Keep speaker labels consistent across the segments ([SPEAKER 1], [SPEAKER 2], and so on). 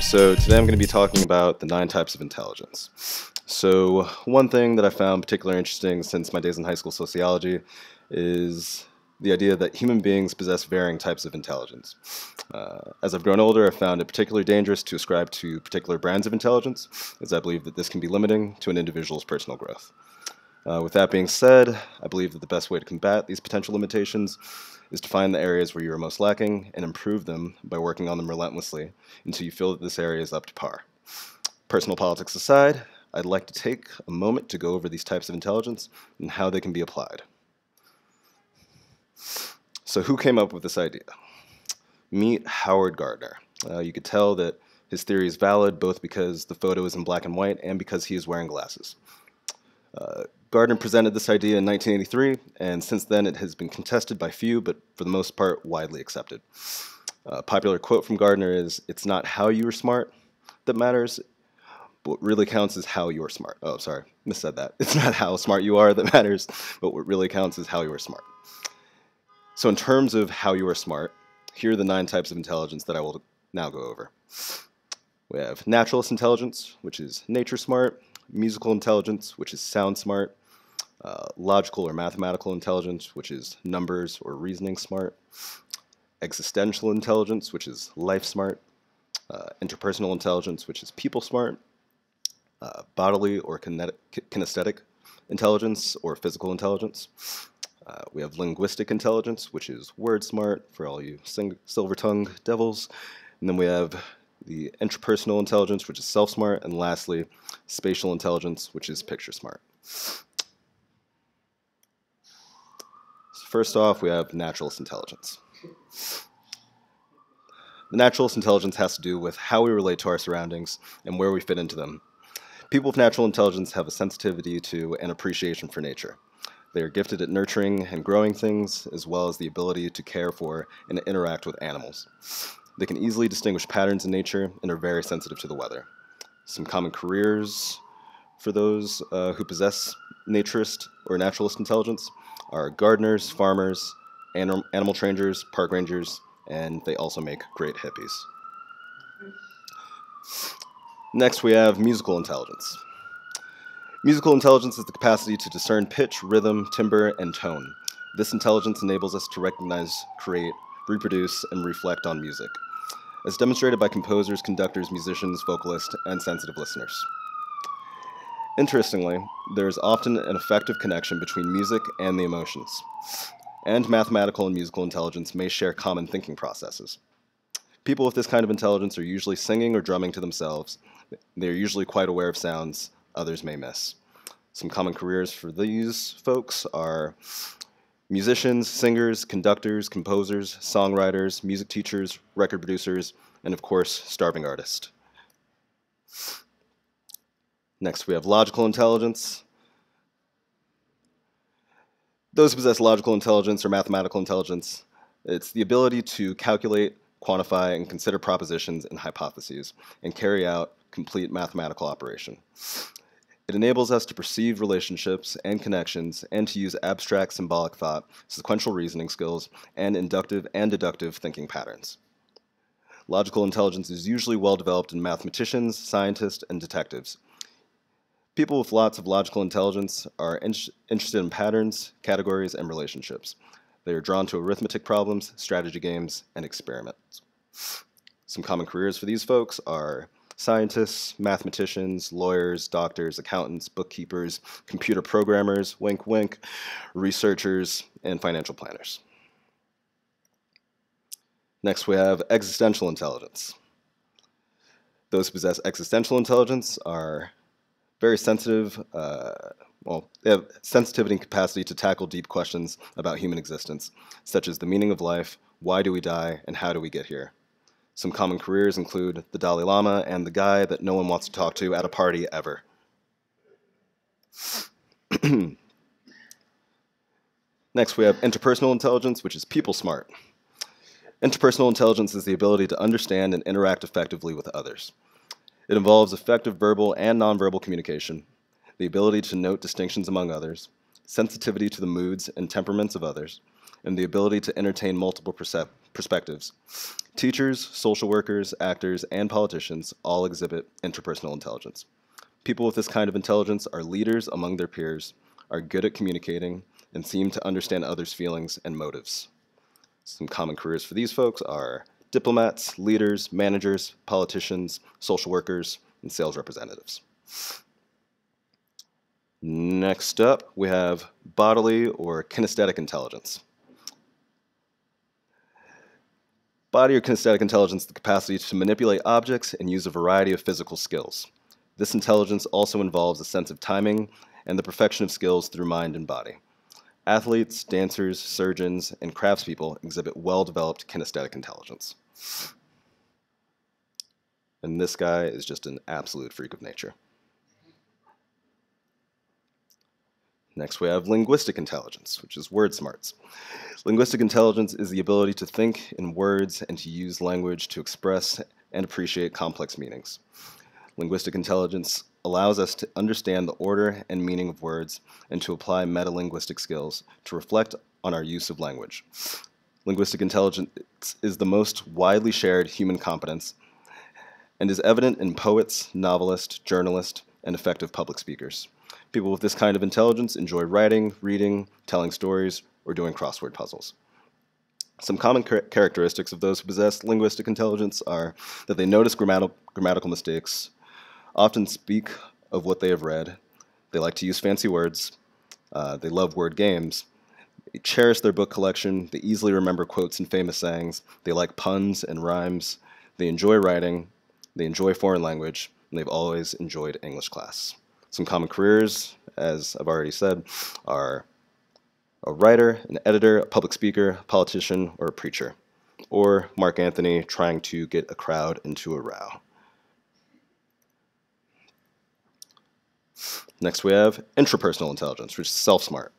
[SPEAKER 1] So today I'm going to be talking about the 9 types of intelligence. So one thing that I found particularly interesting since my days in high school sociology is the idea that human beings possess varying types of intelligence. As I've grown older, I've found it particularly dangerous to ascribe to particular brands of intelligence, as I believe that this can be limiting to an individual's personal growth. With that being said, I believe that the best way to combat these potential limitations is to find the areas where you are most lacking and improve them by working on them relentlessly until you feel that this area is up to par. Personal politics aside, I'd like to take a moment to go over these types of intelligence and how they can be applied. So who came up with this idea? Meet Howard Gardner. You could tell that his theory is valid both because the photo is in black and white and because he is wearing glasses. Gardner presented this idea in 1983, and since then it has been contested by few, but for the most part widely accepted. A popular quote from Gardner is, "It's not how you are smart that matters, but what really counts is how you are smart." Oh, sorry, missaid that. It's not how smart you are that matters, but what really counts is how you are smart. So in terms of how you are smart, here are the 9 types of intelligence that I will now go over. We have naturalist intelligence, which is nature smart; musical intelligence, which is sound smart; logical or mathematical intelligence, which is numbers or reasoning smart; existential intelligence, which is life smart; interpersonal intelligence, which is people smart; bodily or kinesthetic intelligence or physical intelligence. We have linguistic intelligence, which is word smart for all you silver-tongued devils. And then we have the intrapersonal intelligence, which is self-smart. And lastly, spatial intelligence, which is picture smart. First off, we have naturalist intelligence. The naturalist intelligence has to do with how we relate to our surroundings and where we fit into them. People with natural intelligence have a sensitivity to and appreciation for nature. They are gifted at nurturing and growing things, as well as the ability to care for and interact with animals. They can easily distinguish patterns in nature and are very sensitive to the weather. Some common careers for those who possess naturist or naturalist intelligence are gardeners, farmers, animal trainers, park rangers, and they also make great hippies. Next, we have musical intelligence. Musical intelligence is the capacity to discern pitch, rhythm, timbre, and tone. This intelligence enables us to recognize, create, reproduce, and reflect on music, as demonstrated by composers, conductors, musicians, vocalists, and sensitive listeners. Interestingly, there is often an effective connection between music and the emotions, and mathematical and musical intelligence may share common thinking processes. People with this kind of intelligence are usually singing or drumming to themselves. They are usually quite aware of sounds others may miss. Some common careers for these folks are musicians, singers, conductors, composers, songwriters, music teachers, record producers, and of course, starving artists. Next, we have logical intelligence. Those who possess logical intelligence or mathematical intelligence, it's the ability to calculate, quantify, and consider propositions and hypotheses, and carry out complete mathematical operation. It enables us to perceive relationships and connections and to use abstract symbolic thought, sequential reasoning skills, and inductive and deductive thinking patterns. Logical intelligence is usually well developed in mathematicians, scientists, and detectives. People with lots of logical intelligence are interested in patterns, categories, and relationships. They are drawn to arithmetic problems, strategy games, and experiments. Some common careers for these folks are scientists, mathematicians, lawyers, doctors, accountants, bookkeepers, computer programmers, wink wink, researchers, and financial planners. Next, we have existential intelligence. Those who possess existential intelligence are very sensitive, they have sensitivity and capacity to tackle deep questions about human existence, such as the meaning of life, why do we die, and how do we get here. Some common careers include the Dalai Lama and the guy that no one wants to talk to at a party ever. Next, we have interpersonal intelligence, which is people smart. Interpersonal intelligence is the ability to understand and interact effectively with others. It involves effective verbal and nonverbal communication, the ability to note distinctions among others, sensitivity to the moods and temperaments of others, and the ability to entertain multiple perspectives. Teachers, social workers, actors, and politicians all exhibit interpersonal intelligence. People with this kind of intelligence are leaders among their peers, are good at communicating, and seem to understand others' feelings and motives. Some common careers for these folks are diplomats, leaders, managers, politicians, social workers, and sales representatives. Next up, we have bodily or kinesthetic intelligence. Body or kinesthetic intelligence is the capacity to manipulate objects and use a variety of physical skills. This intelligence also involves a sense of timing and the perfection of skills through mind and body. Athletes, dancers, surgeons, and craftspeople exhibit well-developed kinesthetic intelligence. And this guy is just an absolute freak of nature. Next, we have linguistic intelligence, which is word smarts. Linguistic intelligence is the ability to think in words and to use language to express and appreciate complex meanings. Linguistic intelligence allows us to understand the order and meaning of words and to apply metalinguistic skills to reflect on our use of language. Linguistic intelligence is the most widely shared human competence and is evident in poets, novelists, journalists, and effective public speakers. People with this kind of intelligence enjoy writing, reading, telling stories, or doing crossword puzzles. Some common characteristics of those who possess linguistic intelligence are that they notice grammatical mistakes, often speak of what they have read, they like to use fancy words, they love word games, they cherish their book collection, they easily remember quotes and famous sayings, they like puns and rhymes, they enjoy writing, they enjoy foreign language, and they've always enjoyed English class. Some common careers, as I've already said, are a writer, an editor, a public speaker, a politician, or a preacher. Or Mark Anthony trying to get a crowd into a row. Next we have intrapersonal intelligence, which is self-smart.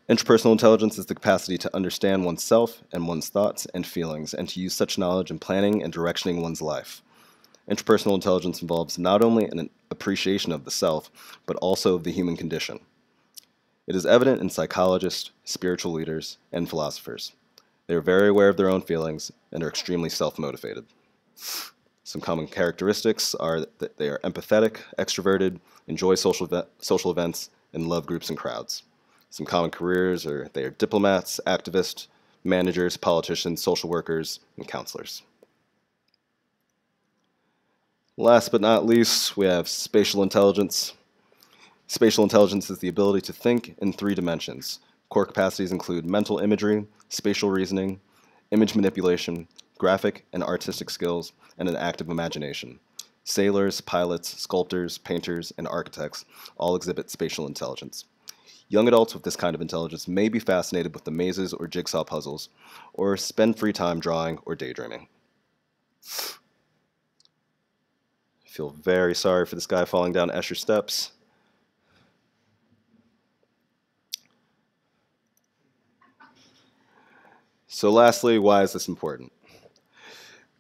[SPEAKER 1] Intrapersonal intelligence is the capacity to understand oneself and one's thoughts and feelings, and to use such knowledge in planning and directioning one's life. Interpersonal intelligence involves not only an appreciation of the self, but also of the human condition. It is evident in psychologists, spiritual leaders, and philosophers. They are very aware of their own feelings and are extremely self-motivated. Some common characteristics are that they are empathetic, extroverted, enjoy social events, and love groups and crowds. Some common careers are they are diplomats, activists, managers, politicians, social workers, and counselors. Last but not least, we have spatial intelligence. Spatial intelligence is the ability to think in 3 dimensions. Core capacities include mental imagery, spatial reasoning, image manipulation, graphic and artistic skills, and an active imagination. Sailors, pilots, sculptors, painters, and architects all exhibit spatial intelligence. Young adults with this kind of intelligence may be fascinated with the mazes or jigsaw puzzles, or spend free time drawing or daydreaming. I feel very sorry for this guy falling down Escher steps. So lastly, why is this important?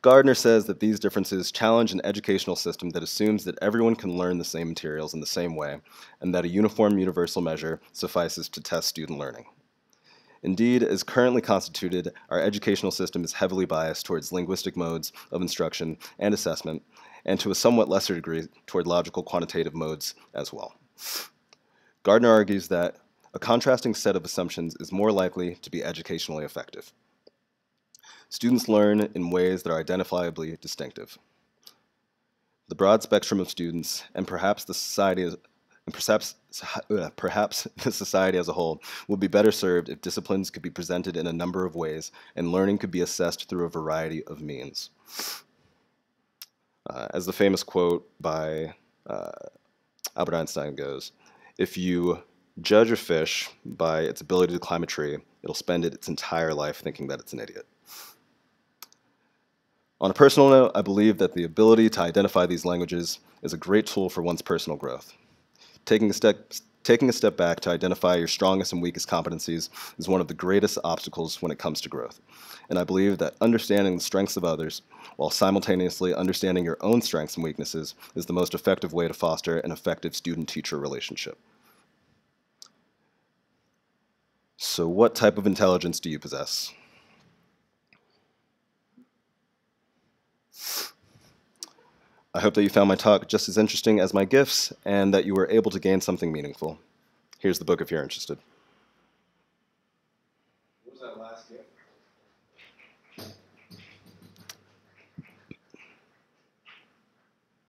[SPEAKER 1] Gardner says that these differences challenge an educational system that assumes that everyone can learn the same materials in the same way, and that a uniform universal measure suffices to test student learning. Indeed, as currently constituted, our educational system is heavily biased towards linguistic modes of instruction and assessment, and to a somewhat lesser degree toward logical quantitative modes as well. Gardner argues that a contrasting set of assumptions is more likely to be educationally effective. Students learn in ways that are identifiably distinctive. The broad spectrum of students, and perhaps the society as a whole, would be better served if disciplines could be presented in a number of ways and learning could be assessed through a variety of means. As the famous quote by Albert Einstein goes, if you judge a fish by its ability to climb a tree, it'll spend its entire life thinking that it's an idiot. On a personal note, I believe that the ability to identify these languages is a great tool for one's personal growth. Taking a step back to identify your strongest and weakest competencies is one of the greatest obstacles when it comes to growth. And I believe that understanding the strengths of others, while simultaneously understanding your own strengths and weaknesses, is the most effective way to foster an effective student-teacher relationship. So what type of intelligence do you possess? I hope that you found my talk just as interesting as my gifts, and that you were able to gain something meaningful. Here's the book if you're interested.
[SPEAKER 2] What was that last gift?